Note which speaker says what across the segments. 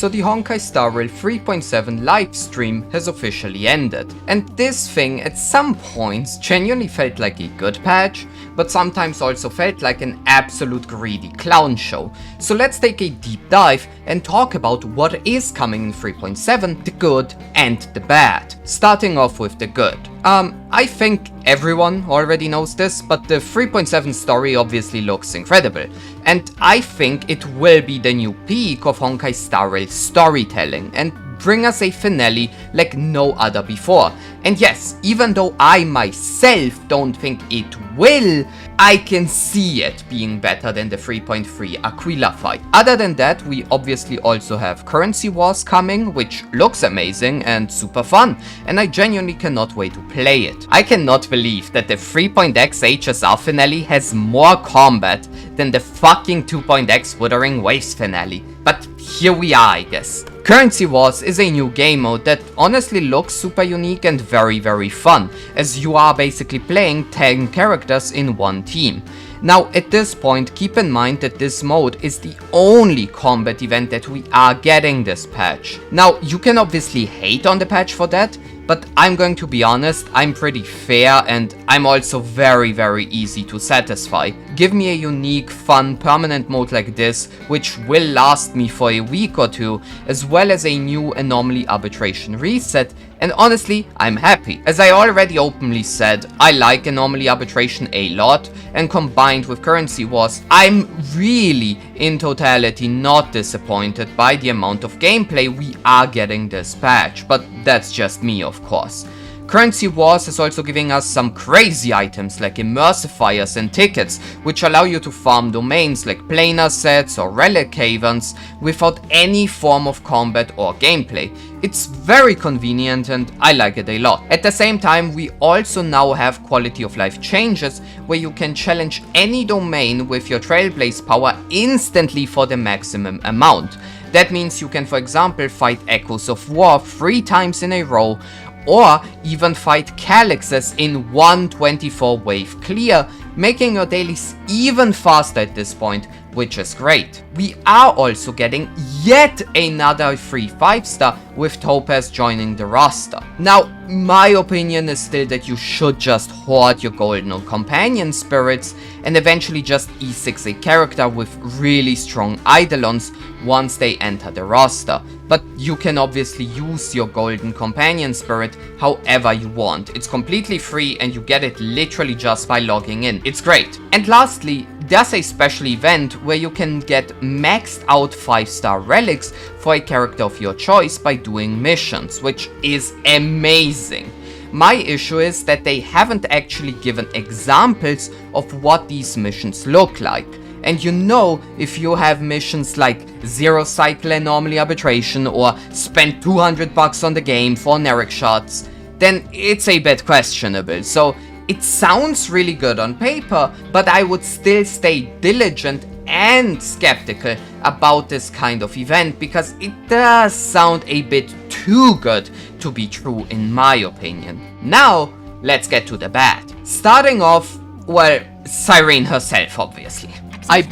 Speaker 1: so the Honkai Star Rail 3.7 livestream has officially ended. And this thing at some points genuinely felt like a good patch, but sometimes also felt like an absolute greedy clown show. So let's take a deep dive and talk about what is coming in 3.7, the good and the bad. Starting off with the good. I think everyone already knows this, but the 3.7 story obviously looks incredible. And I think it will be the new peak of Honkai Star Rail storytelling and bring us a finale like no other before. And yes, even though I myself don't think it will, I can see it being better than the 3.3 Aquila fight. Other than that, we obviously also have Currency Wars coming, which looks amazing and super fun, and I genuinely cannot wait to play it. I cannot believe that the 3.x HSR finale has more combat than the fucking 2.x Wuthering Waves finale. But here we are, I guess. Currency Wars is a new game mode that honestly looks super unique and very fun, as you are basically playing 10 characters in one team. Now at this point, keep in mind that this mode is the only combat event that we are getting this patch. Now you can obviously hate on the patch for that, but I'm going to be honest, I'm pretty fair and I'm also very easy to satisfy. Give me a unique, fun, permanent mode like this, which will last me for a week or two, as well as a new Anomaly Arbitration reset, and honestly, I'm happy. As I already openly said, I like Anomaly Arbitration a lot, and combined with Currency Wars, I'm really, in totality, not disappointed by the amount of gameplay we are getting this patch, but that's just me, of course. Currency Wars is also giving us some crazy items like Immersifiers and tickets, which allow you to farm domains like planar sets or relic caverns without any form of combat or gameplay. It's very convenient and I like it a lot. At the same time, we also now have quality of life changes where you can challenge any domain with your Trailblaze power instantly for the maximum amount. That means you can, for example, fight Echoes of War 3 times in a row, or even fight Calyxes in one 24 wave clear, making your dailies even faster at this point, which is great. We are also getting yet another free 5-star with Topaz joining the roster. Now, my opinion is still that you should just hoard your golden or companion spirits and eventually just E6 a character with really strong Eidolons once they enter the roster. But you can obviously use your golden companion spirit however you want. It's completely free and you get it literally just by logging in. It's great. And lastly, there's a special event where you can get maxed out 5-star relics for a character of your choice by doing missions, which is amazing. My issue is that they haven't actually given examples of what these missions look like. And you know, if you have missions like 0 cycle Anomaly Arbitration or spend $200 on the game for Nerric shots, then it's a bit questionable. So it sounds really good on paper, but I would still stay diligent and skeptical about this kind of event because it does sound a bit too good to be true in my opinion. Now, let's get to the bad. Starting off, well, Cyrene herself obviously. I'm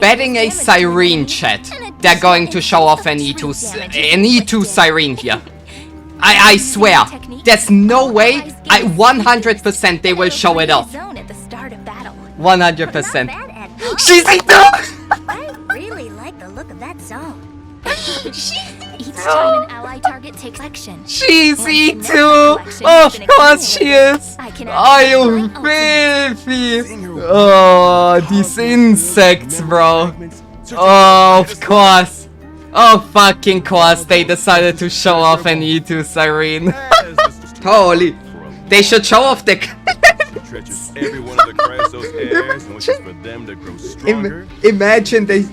Speaker 1: betting a Cyrene chat. They're going to show off an E2 Cyrene here. I swear, there's no way, 100% they will show it off. 100%. She's E2!
Speaker 2: I really like the look of that zone. Each time an ally target takes action.
Speaker 1: She's E2! Of course she is! Are you filthy? Oh, these insects, bro. Oh, of course. Oh, fucking course, they decided to show off an E2 Cyrene. Holy. They should show off the Imagine they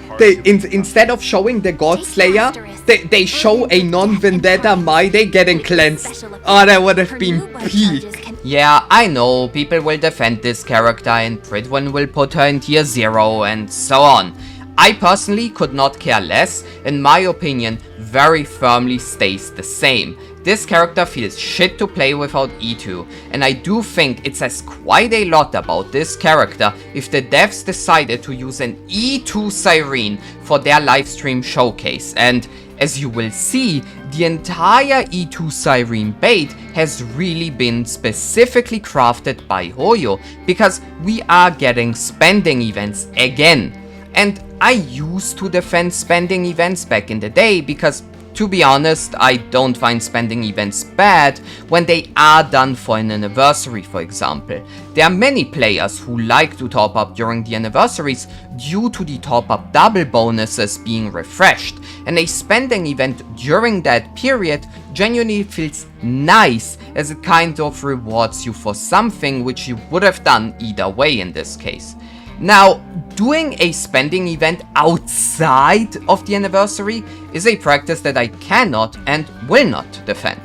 Speaker 1: instead of showing the God Slayer, they show a non-vendetta Maide getting cleansed. Oh, that would have been peak. Yeah, I know, people will defend this character and Pridwin will put her in tier 0 and so on. I personally could not care less. In my opinion, very firmly stays the same. This character feels shit to play without E2, and I do think it says quite a lot about this character if the devs decided to use an E2 Cyrene for their livestream showcase. And as you will see, the entire E2 Cyrene bait has really been specifically crafted by Hoyo, because we are getting spending events again. And I used to defend spending events back in the day because, to be honest, I don't find spending events bad when they are done for an anniversary, for example. There are many players who like to top up during the anniversaries due to the top up double bonuses being refreshed, and a spending event during that period genuinely feels nice, as it kind of rewards you for something which you would have done either way in this case. Now, doing a spending event outside of the anniversary is a practice that I cannot and will not defend.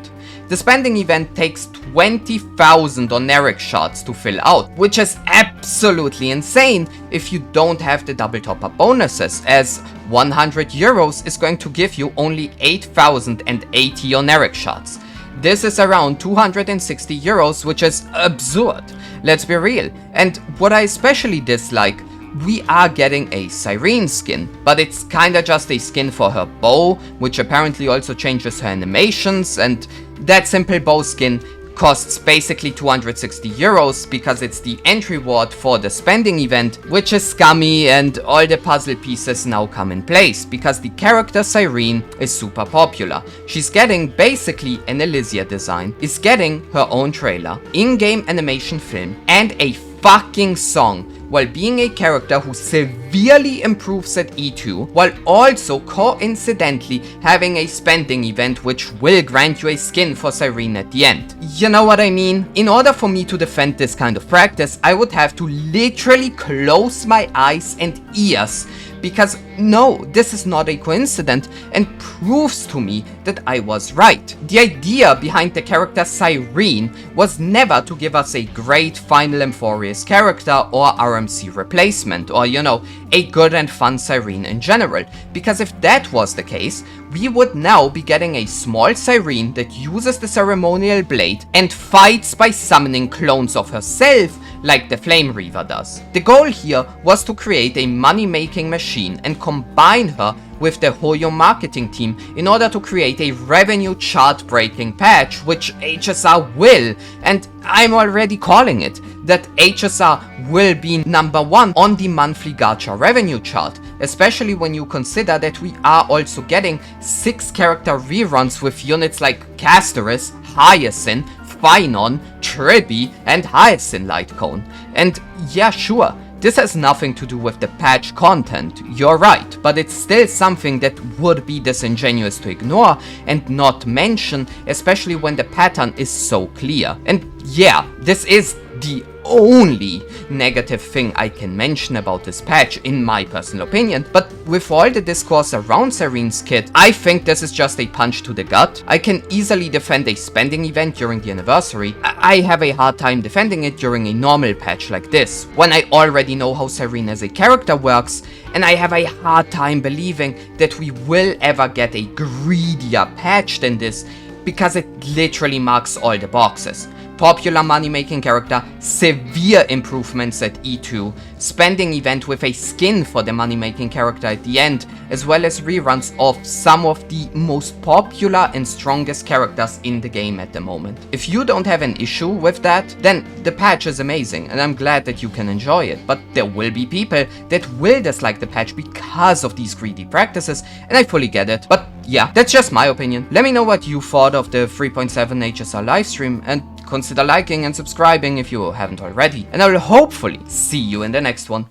Speaker 1: The spending event takes 20,000 Honeric shards to fill out, which is absolutely insane if you don't have the double top-up bonuses, as 100 euros is going to give you only 8,080 Honeric shards. This is around 260 euros, which is absurd. Let's be real. And what I especially dislike, we are getting a Cyrene skin, but it's kinda just a skin for her bow, which apparently also changes her animations, and that simple bow skin costs basically 260 euros because it's the entry reward for the spending event, which is scummy, and all the puzzle pieces now come in place because the character Cyrene is super popular. She's getting basically an Elysia design, is getting her own trailer, in-game animation film, and a fucking song, while being a character who severely improves at E2, while also coincidentally having a spending event which will grant you a skin for Cyrene at the end. You know what I mean? In order for me to defend this kind of practice, I would have to literally close my eyes and ears, because no, this is not a coincidence and proves to me that I was right. The idea behind the character Cyrene was never to give us a great Final Amphorius character or RMC replacement, or you know, a good and fun Cyrene in general, because if that was the case, we would now be getting a small Cyrene that uses the ceremonial blade and fights by summoning clones of herself like the Flame Reaver does. The goal here was to create a money-making machine and combine her with the Hoyo marketing team in order to create a revenue chart-breaking patch, which HSR will, and I'm already calling it, that HSR will be number 1 on the monthly gacha revenue chart, especially when you consider that we are also getting 6 character reruns with units like Castoris, Hyacinth, Phynon, Tribby, and Hyacinth Lightcone. And yeah, sure, this has nothing to do with the patch content, you're right, but it's still something that would be disingenuous to ignore and not mention, especially when the pattern is so clear. And yeah, this is the only negative thing I can mention about this patch, in my personal opinion, but with all the discourse around Cyrene's kit, I think this is just a punch to the gut. I can easily defend a spending event during the anniversary. I have a hard time defending it during a normal patch like this, when I already know how Cyrene as a character works, and I have a hard time believing that we will ever get a greedier patch than this, because it literally marks all the boxes. Popular money-making character, severe improvements at E2, spending event with a skin for the money-making character at the end, as well as reruns of some of the most popular and strongest characters in the game at the moment. If you don't have an issue with that, then the patch is amazing, and I'm glad that you can enjoy it, but there will be people that will dislike the patch because of these greedy practices, and I fully get it, but yeah, that's just my opinion. Let me know what you thought of the 3.7 HSR livestream, and consider liking and subscribing if you haven't already, and I will hopefully see you in the next one.